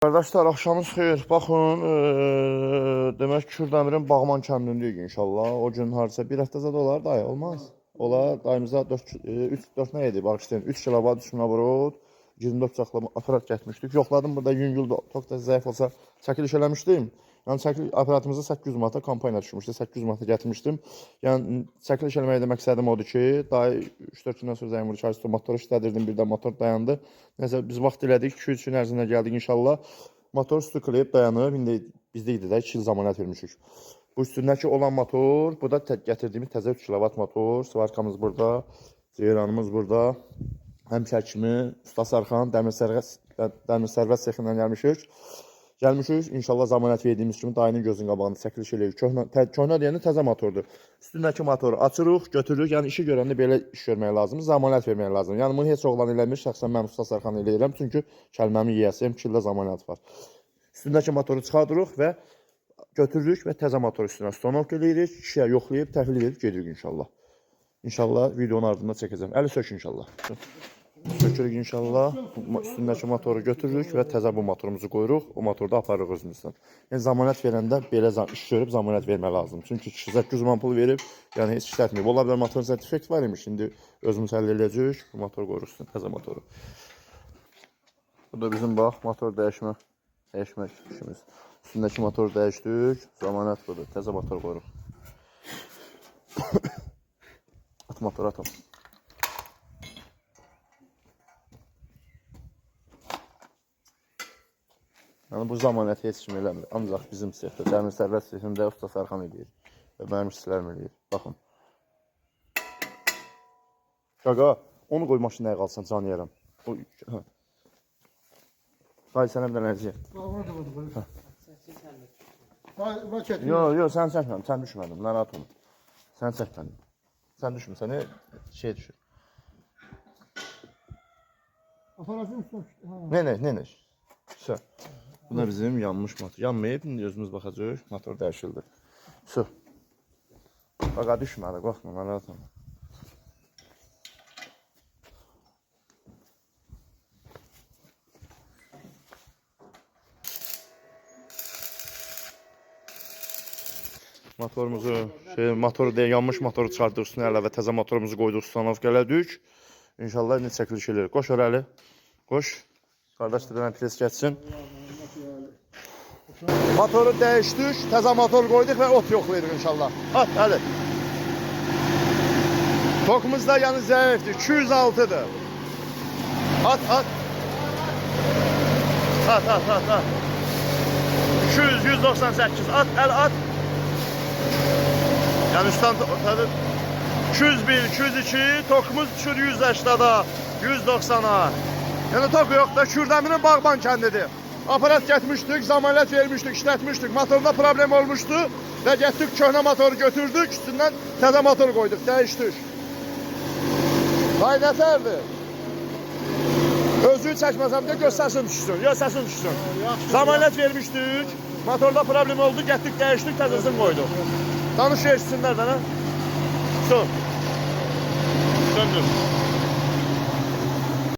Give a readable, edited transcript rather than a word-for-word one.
Qardaşlar, axşamınız xeyir. Baxın, demək Kürdəmirin Bağman kəndindəyik inşallah. O gün harca bir həftə zədə olar, dayı, olmaz. Olar, dayımıza 3-4 nə idi, bağışlayın, 3 kilovat 3 navrot, 24 çaxlama aparat getmişdik. Yoxladım, burada yüngül tok da zəif olsa çəkiliş eləmişdim. Yəni, aparatımıza 800 manata kampaniya düşmüşdü, 800 manata gətirmişdim. Yəni, çəkiliş eləməyə də məqsədim odur ki, dayı 3-4 gündən sonra zəng vurdu, çarşı motoru işlədirdim, birdən motor dayandı. Nəsə, biz vaxt elədik, 2-3 gün ərzində gəldik inşallah. Motor üstü kleyib dayanıb, indi bizdə idi də 2 il zamanət vermişik. Bu üstündəki olan motor, bu da gətirdiyimiz təzə 3 kilovat motor, svarkamız burada, ceyranımız burada. Həmşəkimi, Usta Sarxan, Dəmir Sərvət sexindən gəlmişik. İnşallah zamanət verdiyimiz kimi dayının gözün qabağında çəkiliş eləyirik. Köhnə deyəndə təzə motordur. Üstündəki motoru açırıq, götürürük. Yəni işi görəndə belə iş görmək lazımdır, zamanət vermək lazımdır. Yəni bunu heç oğlan eləmir, şəxsən mən Usta Sarxan eləyirəm. Çünki kəlməmi yiyəsiyəm, 2 ildə zamanət var. Üstündəki motoru çıxardırıq və götürürük və təzə motoru üstünə stonovk eləyirik. Kişiyə yoxlayıb, təhvil verib gedirik inşallah. İnşallah videonun ardında çəkəcəm. Əli sök inşallah. Sökürük inşallah. Üstündəki motoru götürürük və təzə bu motorumuzu qoyuruq. O motoru da aparırıq özümüzdən. Yəni zamanət verəndə belə iş görüb zamanət vermək lazım. Çünki kişi 800 man pul verib, yəni heç işlətməyib. Ola bilər motorun sertifikat var imiş. İndi özümüz həll eləyəcəyik. Bu motoru qoyuruq üstünə, təzə motoru. Bu da bizim bax, motor dəyişmək işimiz. Üstündəki motoru dəyişdik. Zamanət budur. Təzə motor qoyuruq. At motoru atalım. Yəni bu zamanəti heç kim eləmir. Ancaq bizim sexdə, Dəmir Sərvət sexində Usta Sarxan edir. Və mənim işçilərim edir. Baxın. Qaqa, onu qoy maşınaya qalsan, can yerəm. Dayı, sənə bir dənə əziyə. Yox, sən çəkmədim, sən düşmədim, narahat olun. Sən çəkmədim. Sən düşmür, səni şey düşür. Aparatın üstüne. Ne? Su. Bu da bizim yanmış motor. Yanmayıb, indi özümüz baxacaq. Motor dəyişildi. Su. Baqa düşmədi, qorxma, narahat olun. Motorumuzu, yanmış motoru çıxardıq üstünə əlavə təzə motorumuzu qoyduq, stanovka elədik. İnşallah indi çəkiliş eləyirik. Qoş orəli. Qoş. Qardaş da dənə pres geçsin. Motoru dəyişdik, təzə motor qoyduq və ot yoxlayırıq inşallah. At, həli. Tokumuz da yəni zəifdir, 206'dır. At. 200, 198, at. Yəni üstten 201, 202, tokumuz düşür 180'a, 190'a. Yəni tok yox da Kürdəmirin Bağban kəndidir. Aparat getmişdik, zamanət vermişdik, işlətmişdik. Motorda problem olmuşdu və getdik köhnə motoru götürdük, üstündən təzə motor qoyduq, dəyişdik. Vay nətərdir? Özlüyü çəkməsəm də göz səsin düşsün. Zamanət vermişdik, motorda problem oldu, getdik, dəyişdik, təzəsini qoyduq. Tanış eşitsinlər də, nə? Söndür.